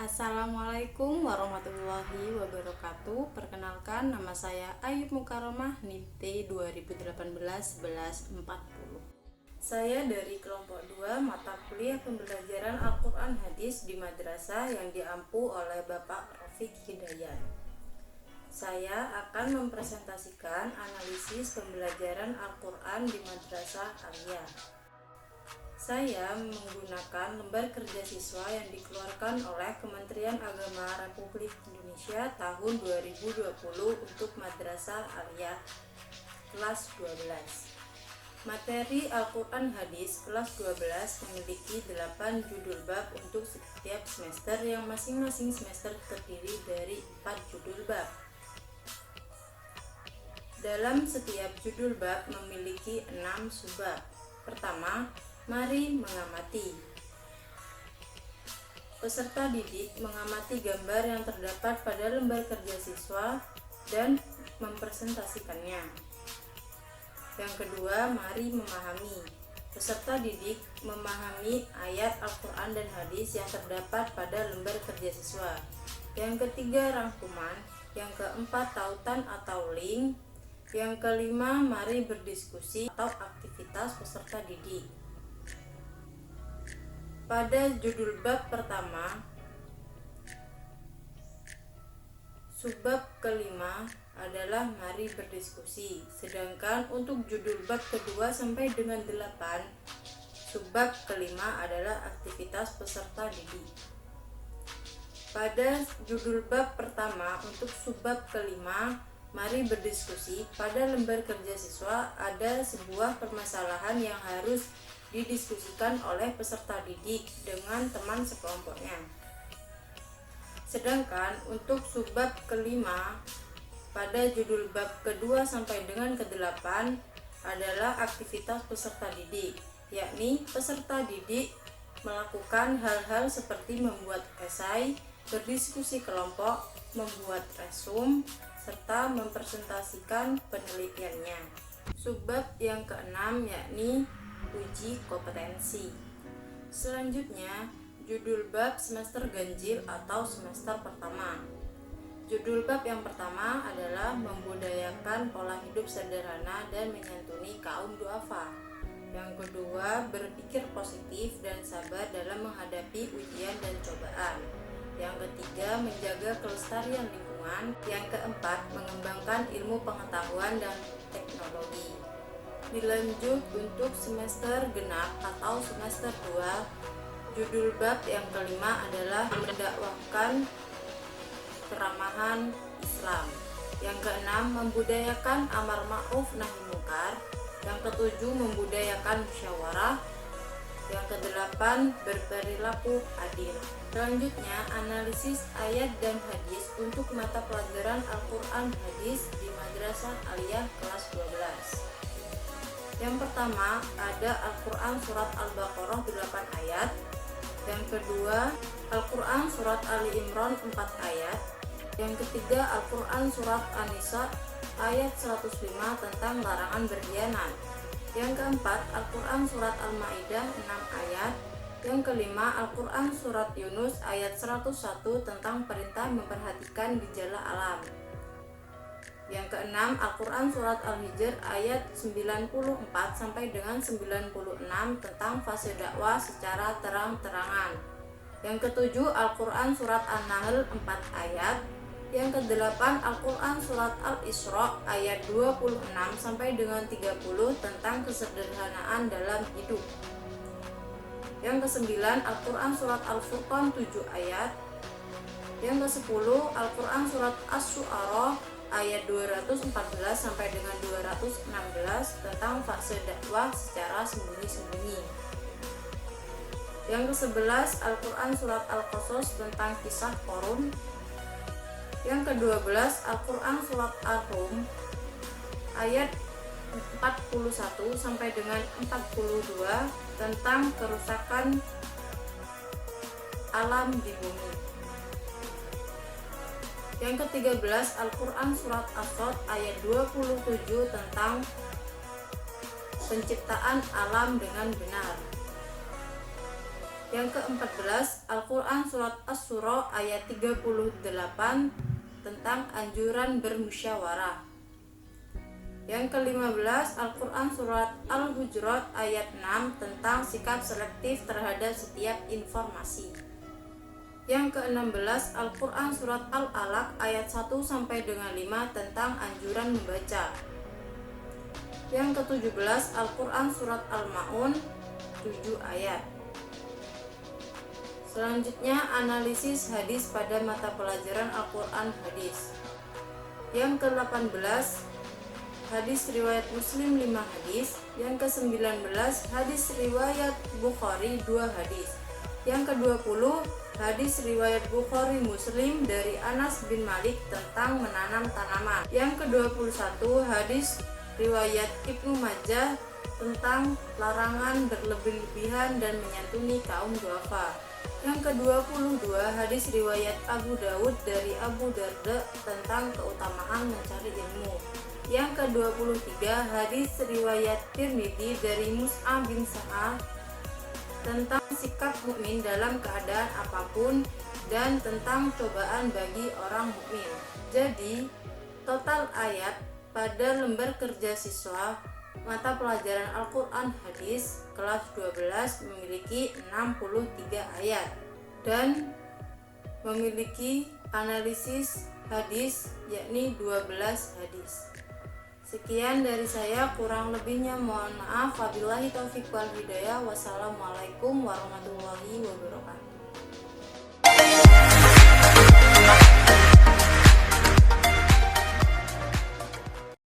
Assalamualaikum warahmatullahi wabarakatuh. Perkenalkan, nama saya Ayub Mukaromah, NIM T 2018-1140. Saya dari kelompok 2 mata kuliah pembelajaran Al-Quran Hadis di madrasah yang diampu oleh Bapak Rafiq Hidayat. Saya akan mempresentasikan analisis pembelajaran Al-Quran di madrasah Aliyah. Saya menggunakan lembar kerja siswa yang dikeluarkan oleh Kementerian Agama Republik Indonesia tahun 2020 untuk Madrasah Aliyah kelas 12. Materi Al-Quran Hadis kelas 12 memiliki 8 judul bab untuk setiap semester yang masing-masing semester terdiri dari 4 judul bab. Dalam setiap judul bab memiliki 6 subbab. Pertama, mari mengamati. Peserta didik mengamati gambar yang terdapat pada lembar kerja siswa dan mempresentasikannya. Yang kedua, mari memahami. Peserta didik memahami ayat Al-Quran dan hadis yang terdapat pada lembar kerja siswa. Yang ketiga, rangkuman. Yang keempat, tautan atau link. Yang kelima, mari berdiskusi atau aktivitas peserta didik. Pada judul bab pertama, subbab kelima adalah mari berdiskusi. Sedangkan untuk judul bab kedua sampai dengan 8, subbab kelima adalah aktivitas peserta didik. Pada judul bab pertama untuk subbab kelima, mari berdiskusi, pada lembar kerja siswa ada sebuah permasalahan yang harus didiskusikan oleh peserta didik dengan teman sekelompoknya. Sedangkan untuk subbab kelima pada judul bab kedua sampai dengan ke-8 adalah aktivitas peserta didik, yakni peserta didik melakukan hal-hal seperti membuat esai, berdiskusi kelompok, membuat resum, serta mempresentasikan penelitiannya. Subbab yang keenam yakni uji kompetensi. Selanjutnya, judul bab semester ganjil atau semester pertama. Judul bab yang pertama adalah membudayakan pola hidup sederhana dan menyantuni kaum duafa. Yang kedua, berpikir positif dan sabar dalam menghadapi ujian dan cobaan. Yang ketiga, menjaga kelestarian lingkungan. Yang keempat, mengembangkan ilmu pengetahuan dan teknologi. Dilanjut untuk semester genap atau semester 2, judul bab yang kelima adalah mendakwahkan keramahan Islam. Yang keenam, membudayakan amar ma'ruf nahi munkar. Yang ketujuh, membudayakan musyawarah. Yang kedelapan, berperilaku adil. Selanjutnya, analisis ayat dan hadis untuk mata pelajaran Al-Quran Hadis di Madrasah Aliyah kelas 12. Yang pertama, ada Al-Quran Surat Al-Baqarah 8 ayat. Yang kedua, Al-Quran Surat Ali Imran 4 ayat. Yang ketiga, Al-Quran Surat An-Nisa ayat 105 tentang larangan berkhianat. Yang keempat, Al-Quran Surat Al-Ma'idah 6 ayat. Yang kelima, Al-Quran Surat Yunus ayat 101 tentang perintah memperhatikan gejala alam. Yang keenam, Al-Quran Surat Al-Hijr ayat 94 sampai dengan 96 tentang fase dakwah secara terang-terangan. Yang ketujuh, Al-Quran Surat An-Nahl 4 ayat. Yang kedelapan, Al-Quran Surat Al-Isra ayat 26 sampai dengan 30 tentang kesederhanaan dalam hidup. Yang kesembilan, Al-Quran Surat Al-Furqan 7 ayat. Yang ke-10, Al-Quran Surat Asy-Syu'ara ayat 214 sampai dengan 216 tentang fase dakwah secara sembunyi-sembunyi. Yang ke-11, Al-Quran Surat Al-Qasas tentang kisah Qarun. Yang ke-12, Al-Quran Surat Ar-Rum ayat 41 sampai dengan 42 tentang kerusakan alam di bumi. Yang ke-13, Al-Quran Surat As-Sadd ayat 27 tentang penciptaan alam dengan benar. Yang ke-14, Al-Quran Surat Asy-Syura ayat 38 tentang anjuran bermusyawarah. Yang ke-15, Al-Quran Surat Al-Hujurat ayat 6 tentang sikap selektif terhadap setiap informasi. Yang ke-16, Al-Quran Surat Al-Alaq ayat 1-5 tentang anjuran membaca. Yang ke-17, Al-Quran Surat Al-Ma'un 7 ayat. Selanjutnya, analisis hadis pada mata pelajaran Al-Quran Hadis. Yang ke-18, hadis riwayat Muslim 5 hadis. Yang ke-19, hadis riwayat Bukhari 2 hadis. Yang ke-20, hadis riwayat Bukhari Muslim dari Anas bin Malik tentang menanam tanaman. Yang ke-21, hadis riwayat Ibnu Majah tentang larangan berlebih-lebihan dan menyantuni kaum duafa. Yang ke-22, hadis riwayat Abu Daud dari Abu Darda tentang keutamaan mencari ilmu. Yang ke-23, hadis riwayat Tirmidzi dari Mus'ab bin Sa'ad tentang sikap mukmin dalam keadaan apapun dan tentang cobaan bagi orang mukmin. Jadi, total ayat pada lembar kerja siswa mata pelajaran Al-Quran Hadis kelas 12 memiliki 63 ayat dan memiliki analisis hadis yakni 12 hadis. Sekian dari saya, kurang lebihnya mohon maaf. Wabillahi taufiq wal hidayah. Wassalamualaikum warahmatullahi wabarakatuh.